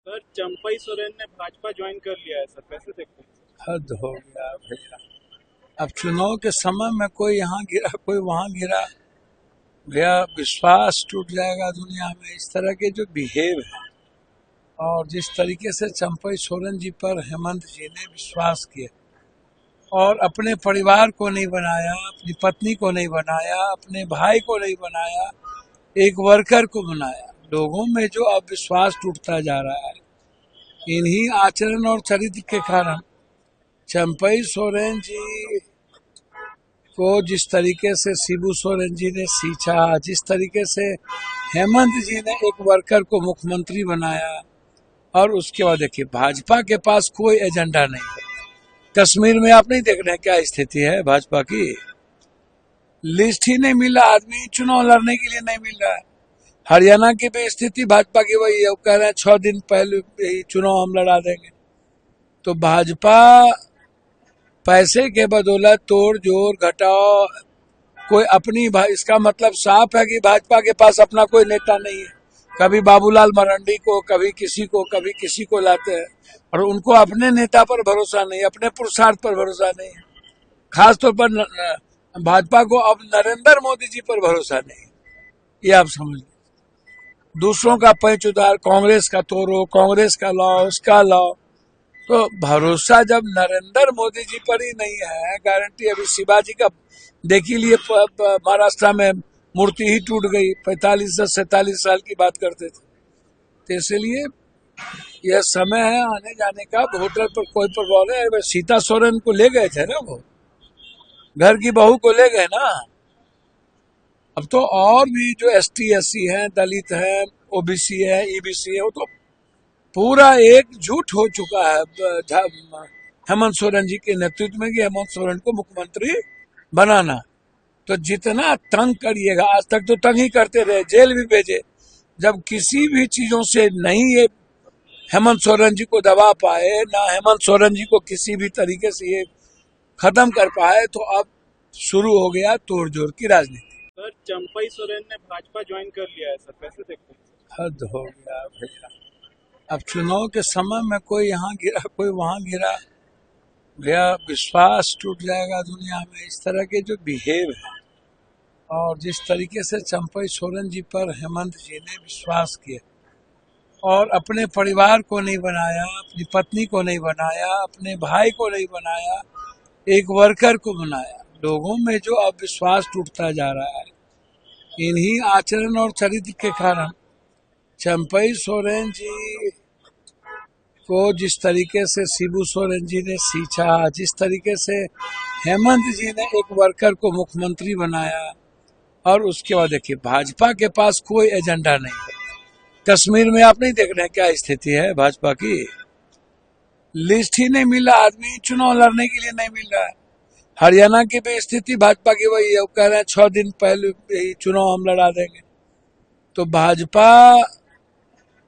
Sir Champai Soren ने Bhajpa join कर लिया है सर, कैसे देखते हैं? हद हो गया भैया। अब चुनाव के समय में कोई यहाँ गिरा कोई वहां गिरा, भैया विश्वास टूट जाएगा दुनिया में। इस तरह के जो बिहेव है और जिस तरीके से चंपई सोरेन जी पर हेमंत जी ने विश्वास किया और अपने परिवार को नहीं बनाया, अपनी पत्नी को नहीं बनाया, अपने भाई को नहीं बनाया, एक वर्कर को बनाया, लोगों में जो अब विश्वास टूटता जा रहा है इन्हीं आचरण और चरित्र के कारण। चंपई सोरेन जी को जिस तरीके से शिबू सोरेन जी ने सींचा, जिस तरीके से हेमंत जी ने एक वर्कर को मुख्यमंत्री बनाया, और उसके बाद देखिए भाजपा के पास कोई एजेंडा नहीं है। कश्मीर में आप नहीं देख रहे हैं क्या स्थिति है भाजपा की? लिस्ट ही नहीं मिला, आदमी चुनाव लड़ने के लिए नहीं मिल रहा है। हरियाणा की भी स्थिति भाजपा की वही है, वो कह रहे हैं 6 दिन पहले ही चुनाव हम लड़ा देंगे। तो भाजपा पैसे के बदौलत तोड़ जोड़ घटाओ, कोई अपनी इसका मतलब साफ है कि भाजपा के पास अपना कोई नेता नहीं है। कभी बाबूलाल मरांडी को, कभी किसी को लाते हैं, और उनको अपने नेता पर भरोसा नहीं, अपने पुरुषार्थ पर भरोसा नहीं। खासतौर पर भाजपा को अब नरेंद्र मोदी जी पर भरोसा नहीं, ये आप समझ लीजिए। दूसरों का पैच उधार, कांग्रेस का तोड़ो, कांग्रेस का लाओ, उसका लाओ, तो भरोसा जब नरेंद्र मोदी जी पर ही नहीं है, गारंटी अभी शिवाजी का देख ही लिए, महाराष्ट्र में मूर्ति ही टूट गई, 45 से 47 साल की बात करते थे। तो इसलिए यह समय है आने जाने का। वोटर पर कोई प्रभाव है। सीता सोरेन को ले गए थे ना, वो घर की बहू को ले गए ना। अब तो और भी जो ST SC हैं, दलित हैं, OBC है, EBC है, वो तो पूरा एकजुट हो चुका है हेमंत सोरेन जी के नेतृत्व में कि हेमंत सोरेन को मुख्यमंत्री बनाना। तो जितना तंग करिएगा, आज तक तो तंग ही करते रहे, जेल भी भेजे। जब किसी भी चीजों से नहीं ये हेमंत सोरेन जी को दबा पाए, ना हेमंत सोरेन जी को किसी भी तरीके से ये खत्म कर पाए, तो अब शुरू हो गया तोड़ जोड़ की राजनीति। सर चंपई सोरेन ने भाजपा ज्वाइन कर लिया है सर, कैसे देखते हैं? हद हो गया भैया। अब चुनाव के समय में कोई यहाँ गिरा कोई वहां गिरा, भैया विश्वास टूट जाएगा दुनिया में। इस तरह के जो बिहेव है और जिस तरीके से चंपई सोरेन जी पर हेमंत जी ने विश्वास किया और अपने परिवार को नहीं बनाया, अपनी पत्नी को नहीं बनाया, अपने भाई को नहीं बनाया, एक वर्कर को बनाया, लोगों में जो अब विश्वास टूटता जा रहा है इन्हीं आचरण और चरित्र के कारण। चंपई सोरेन जी को जिस तरीके से शिबू सोरेन जी ने सींचा, जिस तरीके से हेमंत जी ने एक वर्कर को मुख्यमंत्री बनाया, और उसके बाद देखिए भाजपा के पास कोई एजेंडा नहीं है। कश्मीर में आप नहीं देख रहे हैं क्या स्थिति है भाजपा की? लिस्ट ही नहीं मिला, आदमी चुनाव लड़ने के लिए नहीं मिल रहा है। हरियाणा की भी स्थिति भाजपा की वही है, वो कह रहे हैं 6 दिन पहले ही चुनाव हम लड़ा देंगे। तो भाजपा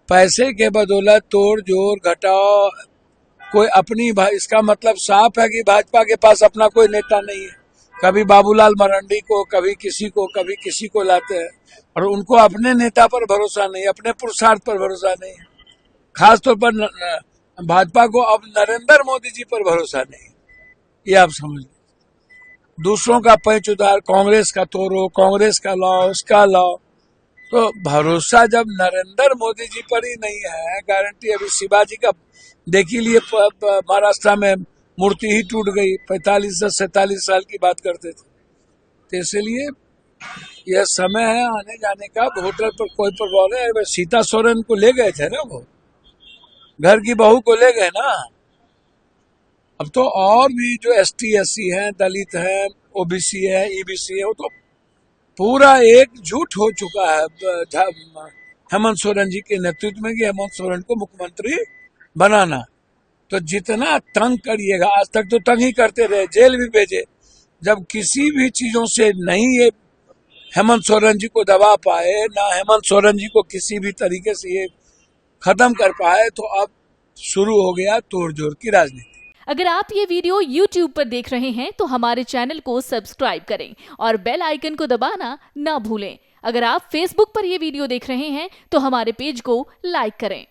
पैसे के बदौलत तोड़ जोड़ घटाओ, कोई अपनी इसका मतलब साफ है कि भाजपा के पास अपना कोई नेता नहीं है। कभी बाबूलाल मरांडी को, कभी किसी को लाते हैं, और उनको अपने नेता पर भरोसा नहीं, अपने पुरुषार्थ पर भरोसा नहीं। खासतौर पर भाजपा को अब नरेंद्र मोदी जी पर भरोसा नहीं, ये आप समझ लीजिए। दूसरों का पैच उधार, कांग्रेस का तोड़ो, कांग्रेस का लाओ, उसका लाओ, तो भरोसा जब नरेंद्र मोदी जी पर ही नहीं है, गारंटी अभी शिवाजी का देख ही लिए, महाराष्ट्र में मूर्ति ही टूट गई, 45 से 47 साल की बात करते थे। तो इसलिए यह समय है आने जाने का। वोटर पर कोई प्रभाव है। सीता सोरेन को ले गए थे ना, वो घर की बहू को ले गए ना। अब तो और भी जो ST SC हैं, दलित हैं, OBC है, EBC है, वो तो पूरा एकजुट हो चुका है हेमंत सोरेन जी के नेतृत्व में कि हेमंत सोरेन को मुख्यमंत्री बनाना। तो जितना तंग करिएगा, आज तक तो तंग ही करते रहे, जेल भी भेजे। जब किसी भी चीजों से नहीं ये हेमंत सोरेन जी को दबा पाए, ना हेमंत सोरेन जी को किसी भी तरीके से ये खत्म कर पाए, तो अब शुरू हो गया तोड़ जोड़ की राजनीति। अगर आप ये वीडियो YouTube पर देख रहे हैं तो हमारे चैनल को सब्सक्राइब करें और बेल आइकन को दबाना ना भूलें। अगर आप Facebook पर ये वीडियो देख रहे हैं तो हमारे पेज को लाइक करें।